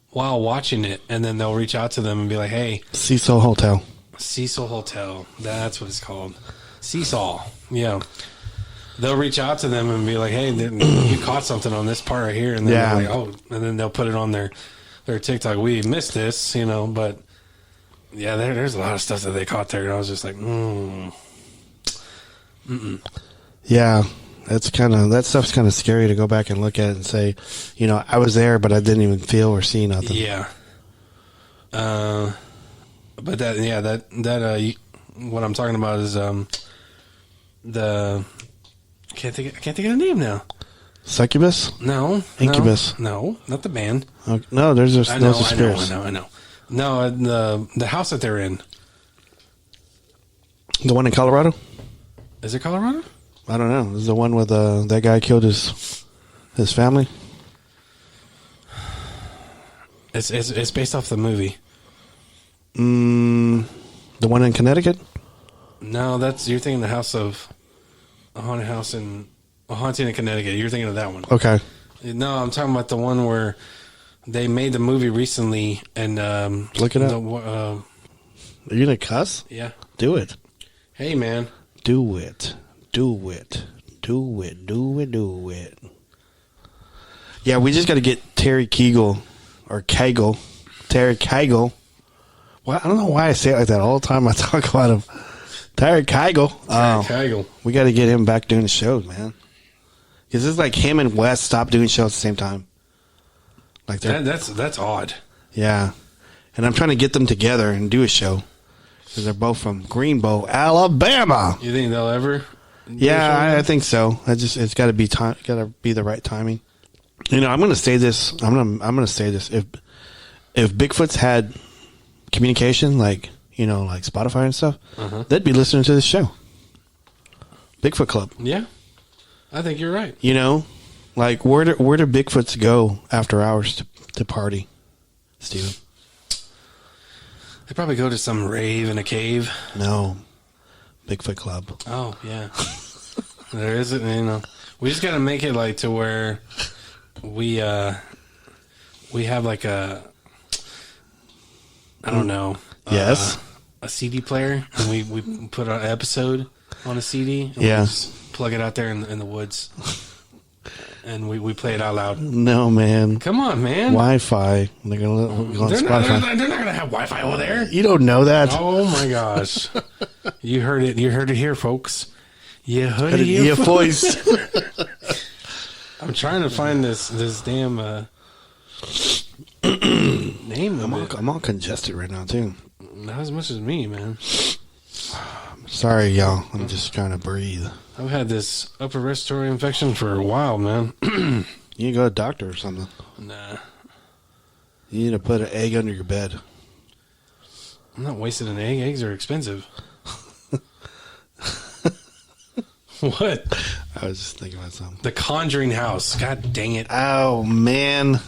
while watching it, and then they'll reach out to them and be like, hey. Cecil Hotel. That's what it's called. Cecil. Yeah. They'll reach out to them and be like, hey, you caught something on this part right here. And then they're like, oh, and then they'll put it on their TikTok. We missed this, but yeah, there's a lot of stuff that they caught there. And I was just like, Yeah, that stuff's kind of scary to go back and look at and say, I was there, but I didn't even feel or see nothing. Yeah. But what I'm talking about is the I can't think of the name now. Succubus? No. Incubus? No, not the band. No, those are spirits. I know. No, the house that they're in. The one in Colorado? Is it Colorado? I don't know. Is the one with that guy killed his family? It's based off the movie. The one in Connecticut? No, you're thinking a haunting in Connecticut. You're thinking of that one. Okay. No, I'm talking about the one where they made the movie recently and look it up. Are you gonna cuss? Yeah. Do it. Hey, man. Do it. Do it. Do it. Do it. Do it. Yeah, we just got to get Terry Kegel or Kegel. Terry Kegel. Well, I don't know why I say it like that all the time. I talk about him. Terry Kegel. Kegel. We got to get him back doing the shows, man. Because it's like him and Wes stopped doing shows at the same time. Like that's odd. Yeah, and I'm trying to get them together and do a show because they're both from Greenbow, Alabama. You think they'll ever? Yeah, I think so. It's got to be time. Got to be the right timing. I'm going to say this. I'm going to say this. If Bigfoot's had communication, like Spotify and stuff, they'd be listening to this show. Bigfoot Club. Yeah, I think you're right. Like where do Bigfoots go after hours to party, Steven? They probably go to some rave in a cave. No, Bigfoot Club. Oh yeah, there isn't. We just got to make it like to where we have like a I don't know. Yes. A CD player, and we put an episode on a CD. And yeah. We just plug it out there in the woods. And we play it out loud. No, man. Come on, man. Wi-Fi. They're going to Spotify. They're not going to have Wi-Fi over there. You don't know that. Oh, my gosh. You heard it. You heard it here, folks. You heard it here, your voice. I'm trying to find this damn name of it. I'm all congested right now, too. Not as much as me, man. Sorry, y'all. I'm just trying to breathe. I've had this upper respiratory infection for a while, man. You need to go to a doctor or something. Nah. You need to put an egg under your bed. I'm not wasting an egg. Eggs are expensive. What? I was just thinking about something. The Conjuring House. God dang it. Oh, man.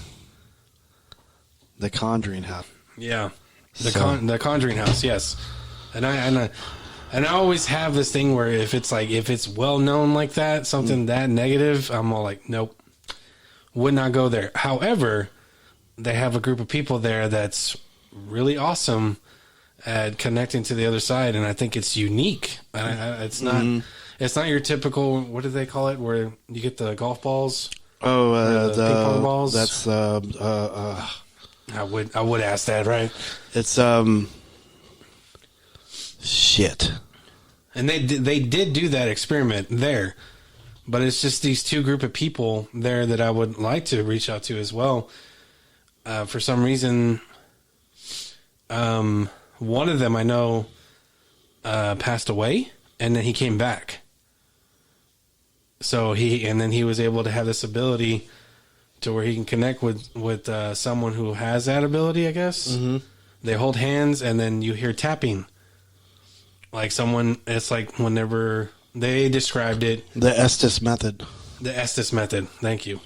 The Conjuring House. Yeah. The Conjuring House, yes. And I always have this thing where if it's well known like that, something that negative, I'm all like, nope, would not go there. However, they have a group of people there that's really awesome at connecting to the other side, and I think it's unique. It's not your typical, what do they call it, where you get the golf balls? Oh, the ping pong balls. That's I would ask that, right? It's shit. And they did do that experiment there, but it's just these two group of people there that I would like to reach out to as well. For some reason, one of them I know passed away, and then he came back. So he was able to have this ability to where he can connect with someone who has that ability, I guess. Mm-hmm. They hold hands, and then you hear tapping. Like it's like whenever they described it. The Estes method. The Estes method. Thank you.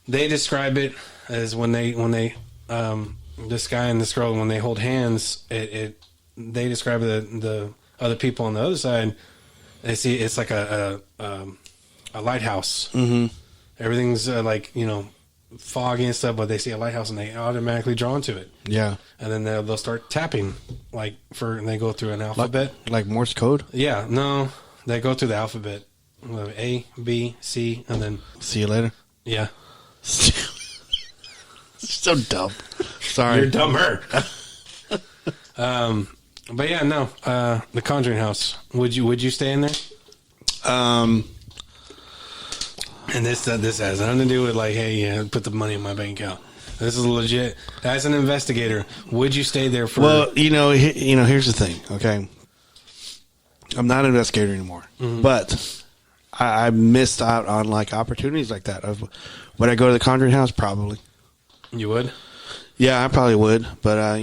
They describe it as when they this guy and this girl, when they hold hands, they describe the other people on the other side. They see it's like a lighthouse. Mm-hmm. Everything's foggy and stuff, but they see a lighthouse and they automatically draw into it. Yeah. And then they'll start tapping, and they go through an alphabet. Like Morse code? Yeah. No, they go through the alphabet. A, B, C, and then... See you later? Yeah. So dumb. Sorry. You're dumber. But yeah, no. The Conjuring House. Would you stay in there? And this has nothing to do with like, hey, yeah, put the money in my bank account. This is legit. As an investigator, would you stay there for? Well, here's the thing. Okay, I'm not an investigator anymore, but I missed out on like opportunities like that. Would I go to the Conjuring House? Probably. You would? Yeah, I probably would. But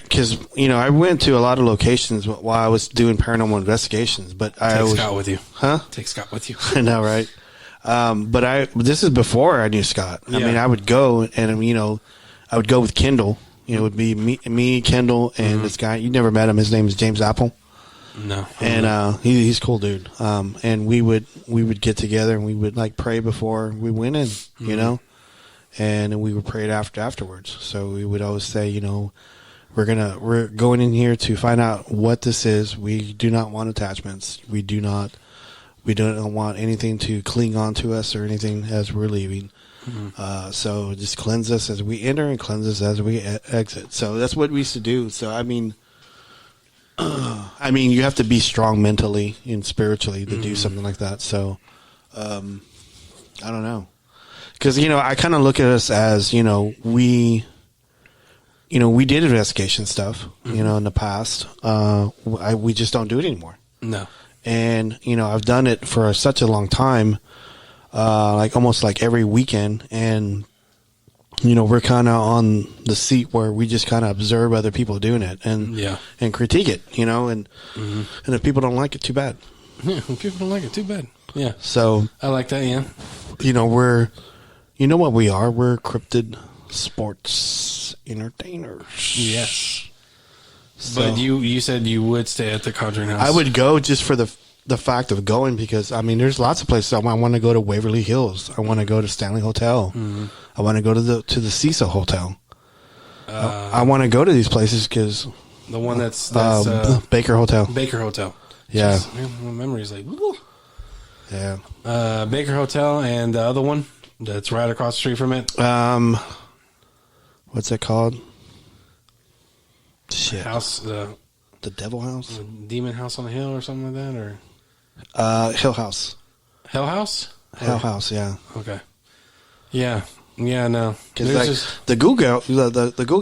because I went to a lot of locations while I was doing paranormal investigations. But Take Scott with you, huh? Take Scott with you. I know, right? But this is before I knew Scott. I mean, I would go and I would go with Kendall. It would be me, Kendall, and this guy. You never met him. His name is James Apple. No. And he's a cool dude. And we would get together and we would like pray before we went in, and we would pray afterwards. So we would always say, we're going in here to find out what this is. We do not want attachments. We don't want anything to cling on to us or anything as we're leaving. So just cleanse us as we enter and cleanse us as we exit. So that's what we used to do. So I mean, you have to be strong mentally and spiritually to do something like that. So, I don't know. Because, I kind of look at us as, we did investigation stuff, in the past. We just don't do it anymore. No. And, I've done it for such a long time, like almost like every weekend. And, we're kind of on the seat where we just kind of observe other people doing it and critique it, and if people don't like it, too bad. Yeah, if people don't like it, too bad. Yeah. So I like that, yeah. We're, what we are? We're cryptid sports entertainers. Yes. So, but you said you would stay at the Conjuring House. I would go just for the fact of going because, there's lots of places. I want to go to Waverly Hills. I want to go to Stanley Hotel. I want to go to the Cecil Hotel. I want to go to these places because the one that's Baker Hotel. Baker Hotel. Yeah. Jeez, man, my memory's like, woo. Yeah. Baker Hotel and the other one that's right across the street from it. What's it called? Shit. House. The Devil House? Demon House on the Hill or something like that, or Hill House. Hell House. Hell House, yeah. Okay. Yeah. Yeah. No. Because the Google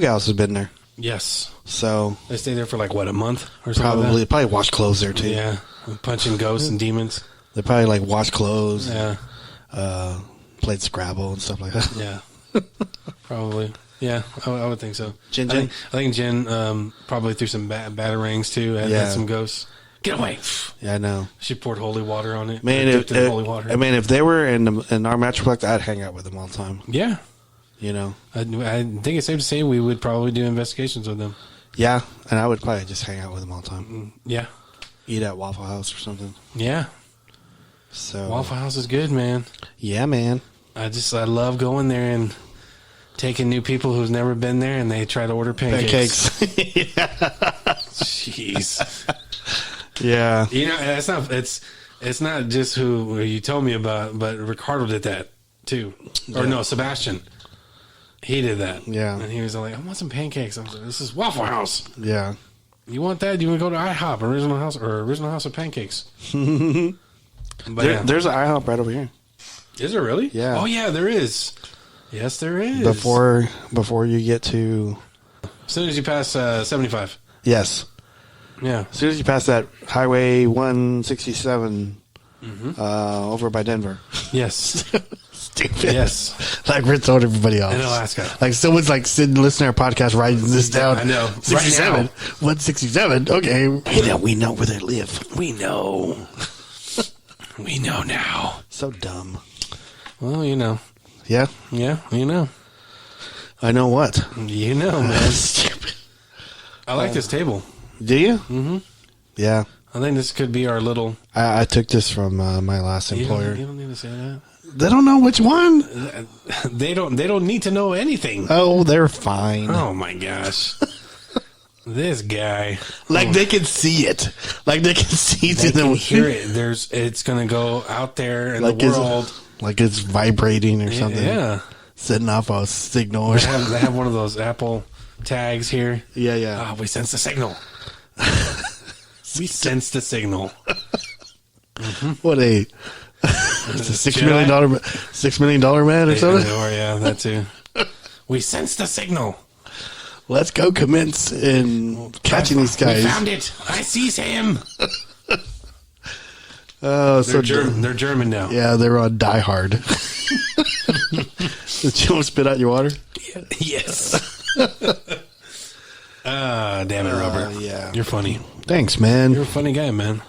House has been there. Yes. So they stay there for like what, a month or something? Probably wash clothes there too. Yeah. Punching ghosts and demons. They probably like wash clothes. Yeah. Played Scrabble and stuff like that. Yeah. Probably. Yeah, I would think so. Jen? I think Jen probably threw some batarangs too and had some ghosts. Get away! Yeah, I know. She poured holy water on it. Man, holy water. If they were in our Metroplex, I'd hang out with them all the time. Yeah. I think it's safe to say we would probably do investigations with them. Yeah, and I would probably just hang out with them all the time. Yeah. Eat at Waffle House or something. Yeah. So Waffle House is good, man. Yeah, man. I love going there and taking new people who's never been there and they try to order pancakes. Jeez. Yeah. It's not just who you told me about, but Ricardo did that too. Or no, Sebastian. He did that. Yeah. And he was like, I want some pancakes. I was like, this is Waffle House. Yeah. You want that? You want to go to IHOP, Original House of Pancakes. But there's an IHOP right over here. Is there really? Yeah. Oh yeah, there is. Yes, there is. Before you get to... As soon as you pass 75. Yes. Yeah. As soon as you pass that Highway 167 over by Denver. Yes. Stupid. Yes. Like we're throwing everybody off. In Alaska. Like someone's like sitting listening to our podcast writing this down. I know. 67. Right now. 167. Okay. We know where they live. We know. We know now. So dumb. Well, you know. Yeah? Yeah, you know. I know what? You know, man. Stupid. I like this table. Do you? Mm-hmm. Yeah. I think this could be our little... I took this from my last employer. You don't need to say that. They don't know which one. They don't need to know anything. Oh, they're fine. Oh, my gosh. This guy. Like they can see it. Like they can see it. They can hear it. It's going to go out there in like the world. Like it's vibrating or something. Yeah. Setting off a signal. Or something. They have one of those Apple tags here. Yeah, yeah. Oh, we sense the signal. We sense the signal. What a $6 million man or something? Or yeah, that too. We sensed the signal. Let's go commence in catching these guys. We found it. I seize him. Oh, They're German now. Yeah, they're on Die Hard. Did you spit out your water? Yes. Damn it, Robert. Yeah. You're funny. Thanks, man. You're a funny guy, man.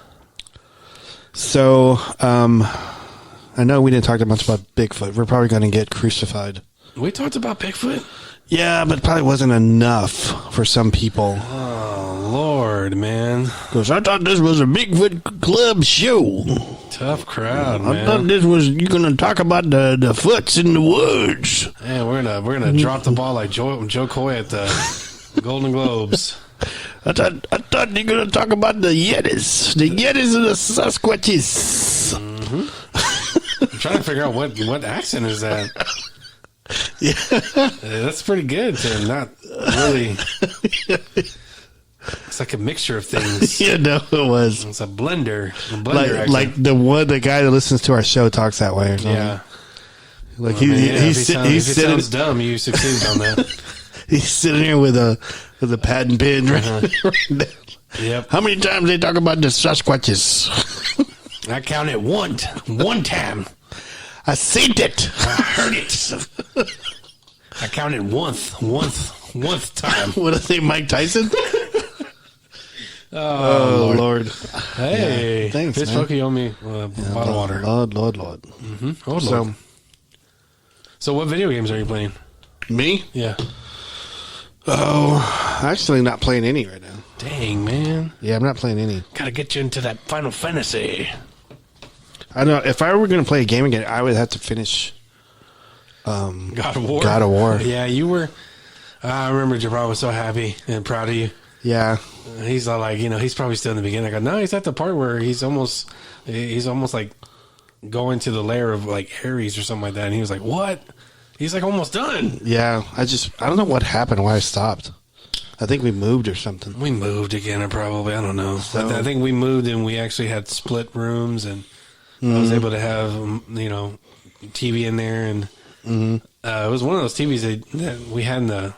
So, I know we didn't talk that much about Bigfoot. We're probably going to get crucified. We talked about Bigfoot? Yeah, but probably wasn't enough for some people. Oh, Lord, man. Because I thought this was a Bigfoot Club show. Tough crowd, man. I thought this was, you're going to talk about the foots in the woods. Hey, we're gonna drop the ball like Joe Coy at the Golden Globes. I thought you were going to talk about the Yetis. The Yetis and the Sasquatches. Mm-hmm. I'm trying to figure out what accent is that. Yeah. That's pretty good to not really. It's like a mixture of things. Yeah, no, it was. It's a blender. Like the guy that listens to our show talks that way or something. Yeah. Like Well, he's if it sitting. sounds dumb, you succeed on that. He's sitting here with a pad and pen right there. Yep. How many times they talk about the Sasquatches? I counted one time. I seen it. I heard it. I counted one time. What is it, Mike Tyson? Oh, Lord. Hey, Yeah, thanks, Fish man. Pokey owe me a bottle of water. Lord. Mm-hmm. Oh, Lord. So what video games are you playing? Me? Yeah. Oh, actually not playing any right now. Dang, man. Yeah, I'm not playing any. Gotta get you into that Final Fantasy. I know if I were going to play a game again, I would have to finish God of War. God of War. Yeah, you were. I remember Jabbar was so happy and proud of you. Yeah. He's all like, he's probably still in the beginning. I go, no, he's at the part where he's almost like going to the lair of like Ares or something like that. And he was like, what? He's like almost done. Yeah, I don't know what happened, why I stopped. I think we moved or something. We moved again, or probably, I don't know. So- I think we moved and we actually had split rooms, and I was able to have, TV in there. And it was one of those TVs that we had in the.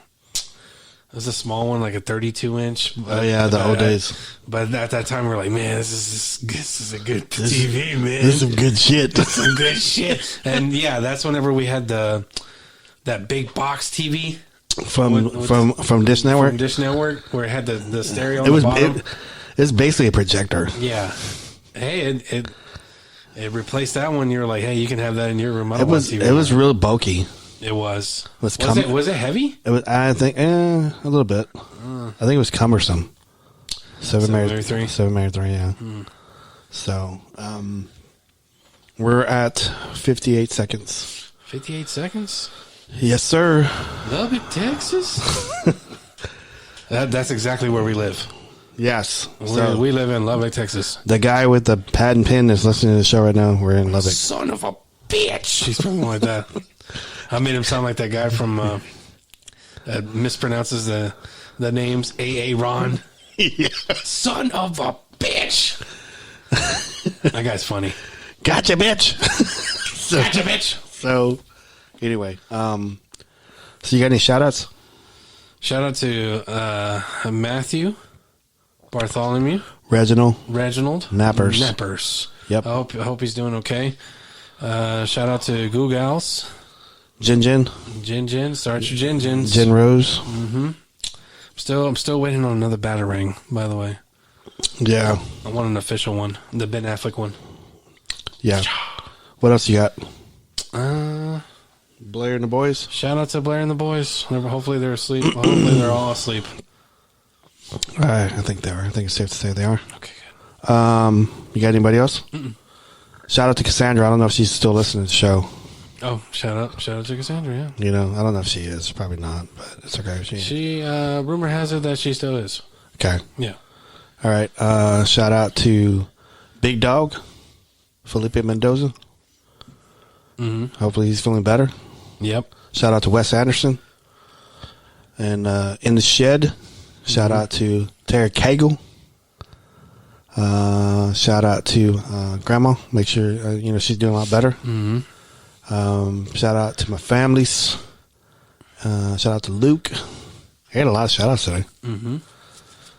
It was a small one, like a 32-inch. Oh, yeah, the old days. But at that time, we were like, man, this is a good TV, man. This is some good shit. Some good shit. And yeah, that's whenever we had that big box TV From Dish Network? from Dish Network, where it had the stereo on the bottom. It's basically a projector. Yeah. Hey, it replaced that one. You were like, hey, you can have that in your room. I It don't was want TV. real bulky. It was. Was Was it heavy? It was, I think, a little bit. I think it was cumbersome. 7 Married 3, yeah. So, we're at 58 seconds. 58 seconds? Yes, sir. Lubbock, Texas? That's exactly where we live. Yes. We live in Lubbock, Texas. The guy with the pad and pen is listening to the show right now. We're in Lubbock. Son of a bitch. He's something like that. I made him sound like that guy from that mispronounces the names. A.A. Ron. Yeah. Son of a bitch. That guy's funny. Gotcha, bitch. Gotcha, bitch. So, anyway, so you got any shout-outs? Shout out to Matthew, Bartholomew, Reginald. Nappers. Yep. I hope he's doing okay. Shout out to Goo Gals, Jin. Jin. Start your Jins. Jin Rose. I'm still waiting on another batarang, by the way. Yeah. I want an official one, the Ben Affleck one. Yeah. What else you got? Uh, Blair and the boys? Shout out to Blair and the boys. Hopefully they're asleep. Hopefully they're all asleep. I think they are. I think it's safe to say they are. Okay, good. You got anybody else? Shout out to Cassandra. I don't know if she's still listening to the show. Oh, shout out to Cassandra, yeah. You know, I don't know if she is. Probably not, but it's okay. She rumor has it that she still is. Okay. Yeah. All right. Shout out to Big Dog, Felipe Mendoza. Hopefully he's feeling better. Yep. Shout out to Wes Anderson. And In the Shed, shout out to Tara Cagle. shout out to Grandma. Make sure she's doing a lot better. Mm-hmm. Shout out to my families. Shout out to Luke. I had a lot of shout outs today. Mm-hmm.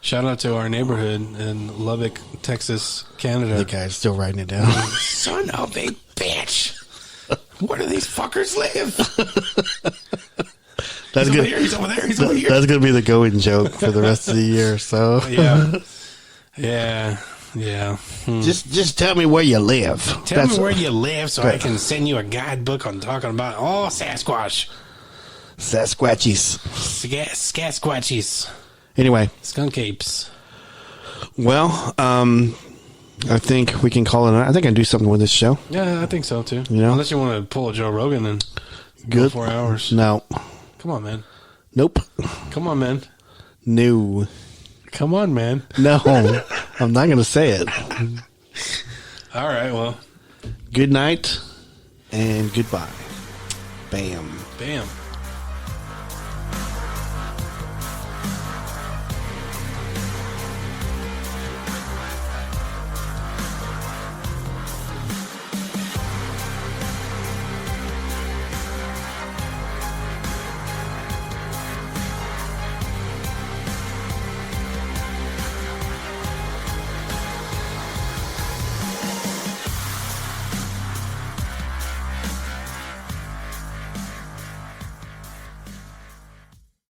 Shout out to our neighborhood in Lubbock, Texas, Canada. The guy's still writing it down. Son of a bitch. Where do these fuckers live? That's he's good. Over here, he's over there. He's over here. That's going to be the going joke for the rest of the year. So yeah. Just tell me where you live. Tell me where you live so I can send you a guidebook on talking about all Sasquatches. Sasquatches. Anyway. Skunk apes. Well, I think we can call it. I think I can do something with this show. Yeah, I think so too. Unless you want to pull a Joe Rogan and go 4 hours. No. Come on, man. Nope. Come on, man. No. Come on, man. No. I'm not going to say it. All right, well. Good night and goodbye. Bam. Bam.